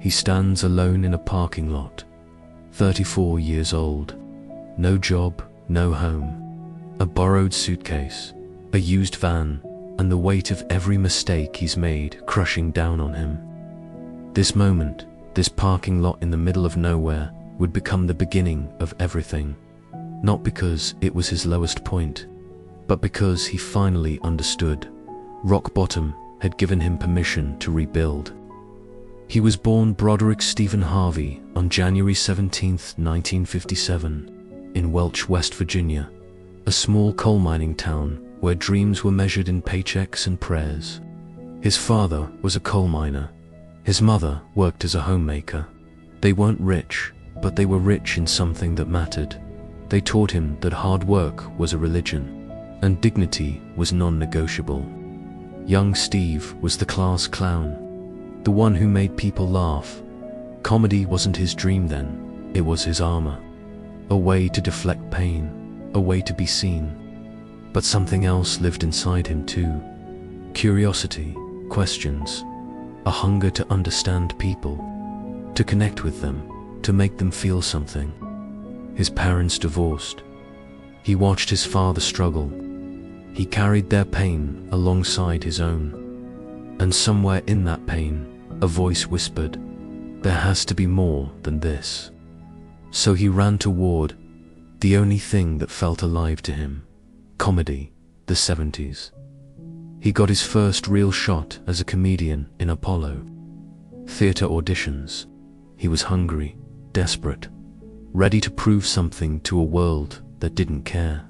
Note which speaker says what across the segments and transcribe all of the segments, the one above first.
Speaker 1: He stands alone in a parking lot, 34 years old. No job, no home. A borrowed suitcase, a used van, and the weight of every mistake he's made crushing down on him. This moment, this parking lot in the middle of nowhere, would become the beginning of everything. Not because it was his lowest point, but because he finally understood. Rock bottom had given him permission to rebuild. He was born Broderick Stephen Harvey on January 17, 1957, in Welch, West Virginia, a small coal mining town where dreams were measured in paychecks and prayers. His father was a coal miner. His mother worked as a homemaker. They weren't rich, but they were rich in something that mattered. They taught him that hard work was a religion, and dignity was non-negotiable. Young Steve was the class clown, the one who made people laugh. Comedy wasn't his dream then, it was his armor. A way to deflect pain, a way to be seen. But something else lived inside him too. Curiosity, questions, a hunger to understand people, to connect with them, to make them feel something. His parents divorced. He watched his father struggle. He carried their pain alongside his own. And somewhere in that pain, a voice whispered, "There has to be more than this." So he ran toward the only thing that felt alive to him: comedy, the 70s. He got his first real shot as a comedian in Apollo. Theater auditions. He was hungry, desperate, ready to prove something to a world that didn't care.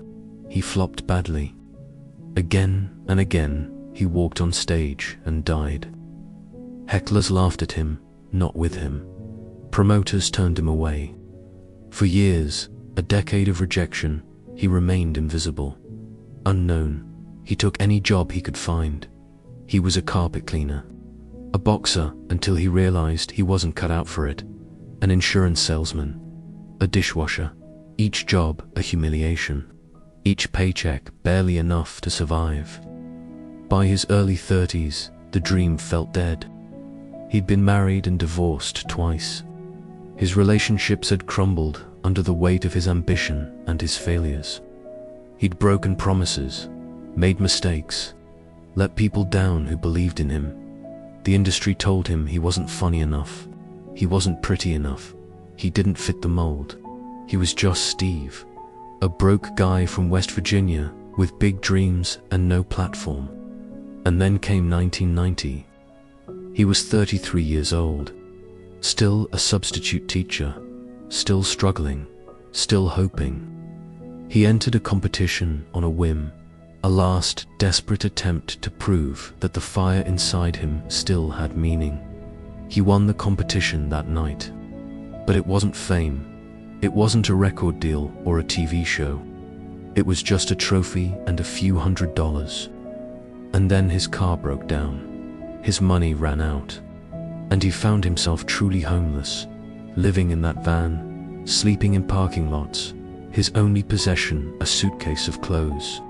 Speaker 1: He flopped badly. Again and again, he walked on stage and died. Hecklers laughed at him, not with him. Promoters turned him away. For years, a decade of rejection, he remained invisible. Unknown, he took any job he could find. He was a carpet cleaner, a boxer until he realized he wasn't cut out for it, an insurance salesman, a dishwasher, each job a humiliation, each paycheck barely enough to survive. By his early 30s, the dream felt dead. He'd been married and divorced twice. His relationships had crumbled under the weight of his ambition and his failures. He'd broken promises, made mistakes, let people down who believed in him. The industry told him he wasn't funny enough, he wasn't pretty enough, he didn't fit the mold. He was just Steve, a broke guy from West Virginia with big dreams and no platform. And then came 1990. He was 33 years old, still a substitute teacher, still struggling, still hoping. He entered a competition on a whim, a last desperate attempt to prove that the fire inside him still had meaning. He won the competition that night. But it wasn't fame. It wasn't a record deal or a TV show. It was just a trophy and a few $100s. And then his car broke down. His money ran out. And he found himself truly homeless, living in that van, sleeping in parking lots, his only possession a suitcase of clothes.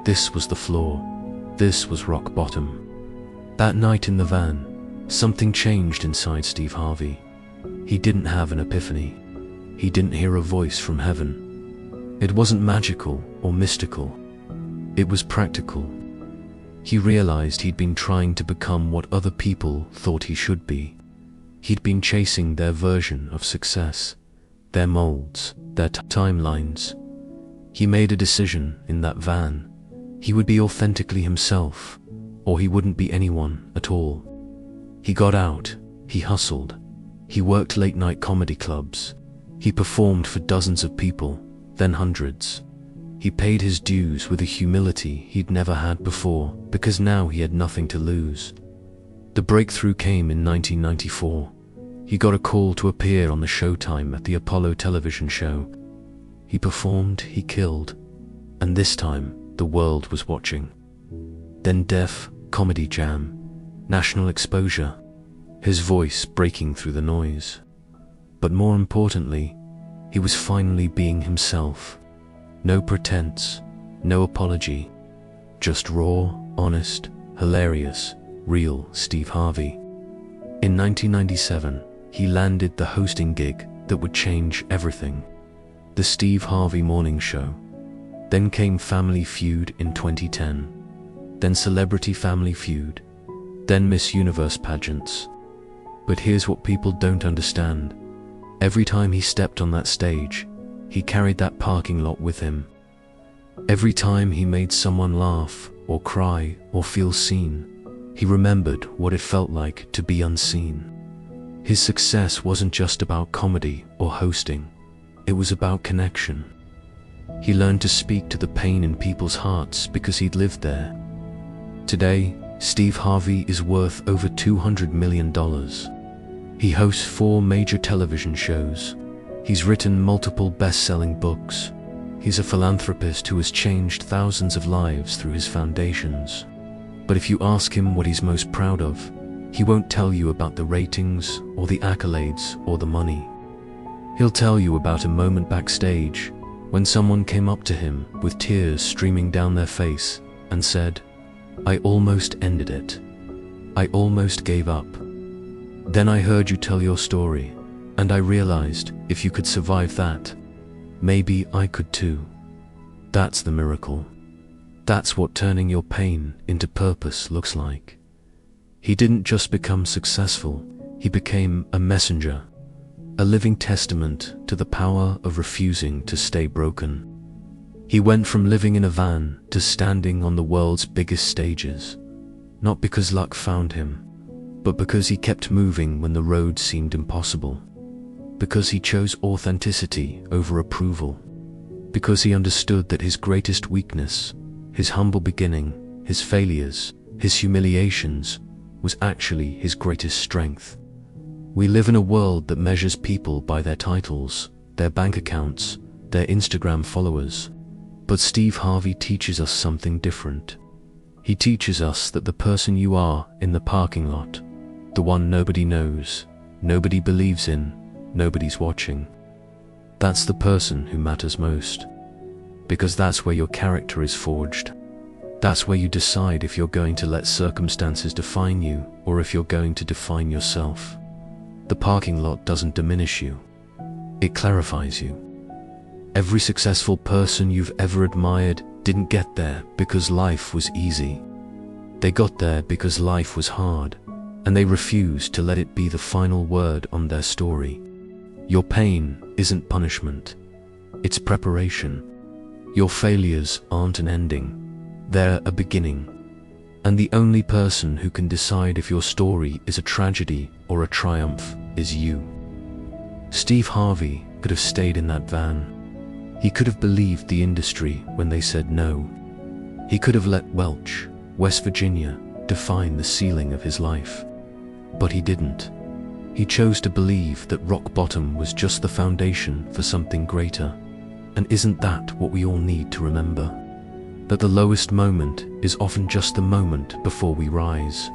Speaker 1: This was the floor. This was rock bottom. That night in the van, something changed inside Steve Harvey. He didn't have an epiphany. He didn't hear a voice from heaven. It wasn't magical or mystical. It was practical. He realized he'd been trying to become what other people thought he should be. He'd been chasing their version of success, their molds, their timelines. He made a decision in that van. He would be authentically himself, or he wouldn't be anyone at all. He got out, he hustled, he worked late-night comedy clubs, he performed for dozens of people, then hundreds. He paid his dues with a humility he'd never had before, because now he had nothing to lose. The breakthrough came in 1994. He got a call to appear on the Showtime at the Apollo television show. He performed, he killed, and this time the world was watching. Then Def Comedy Jam, national exposure, his voice breaking through the noise. But more importantly, he was finally being himself. No pretense, no apology, just raw, honest, hilarious, real Steve Harvey. In 1997, he landed the hosting gig that would change everything. The Steve Harvey morning show. Then came Family Feud in 2010. Then Celebrity Family Feud. Then Miss Universe pageants. But here's what people don't understand. Every time he stepped on that stage, he carried that parking lot with him. Every time he made someone laugh, or cry, or feel seen, he remembered what it felt like to be unseen. His success wasn't just about comedy or hosting. It was about connection. He learned to speak to the pain in people's hearts because he'd lived there. Today, Steve Harvey is worth over $200 million. He hosts 4 major television shows. He's written multiple best-selling books. He's a philanthropist who has changed thousands of lives through his foundations. But if you ask him what he's most proud of, he won't tell you about the ratings or the accolades or the money. He'll tell you about a moment backstage when someone came up to him with tears streaming down their face and said, "I almost ended it. I almost gave up. Then I heard you tell your story, and I realized if you could survive that, maybe I could too." That's the miracle. That's what turning your pain into purpose looks like. He didn't just become successful, he became a messenger, a living testament to the power of refusing to stay broken. He went from living in a van to standing on the world's biggest stages, not because luck found him, but because he kept moving when the road seemed impossible, because he chose authenticity over approval, because he understood that his greatest weakness, his humble beginning, his failures, his humiliations, was actually his greatest strength. We live in a world that measures people by their titles, their bank accounts, their Instagram followers. But Steve Harvey teaches us something different. He teaches us that the person you are in the parking lot, the one nobody knows, nobody believes in, nobody's watching, that's the person who matters most. Because that's where your character is forged. That's where you decide if you're going to let circumstances define you or if you're going to define yourself. The parking lot doesn't diminish you. It clarifies you. Every successful person you've ever admired didn't get there because life was easy. They got there because life was hard, and they refused to let it be the final word on their story. Your pain isn't punishment. It's preparation. Your failures aren't an ending. They're a beginning. And the only person who can decide if your story is a tragedy or a triumph is you. Steve Harvey could have stayed in that van. He could have believed the industry when they said no. He could have let Welch, West Virginia, define the ceiling of his life. But he didn't. He chose to believe that rock bottom was just the foundation for something greater. And isn't that what we all need to remember? That the lowest moment is often just the moment before we rise.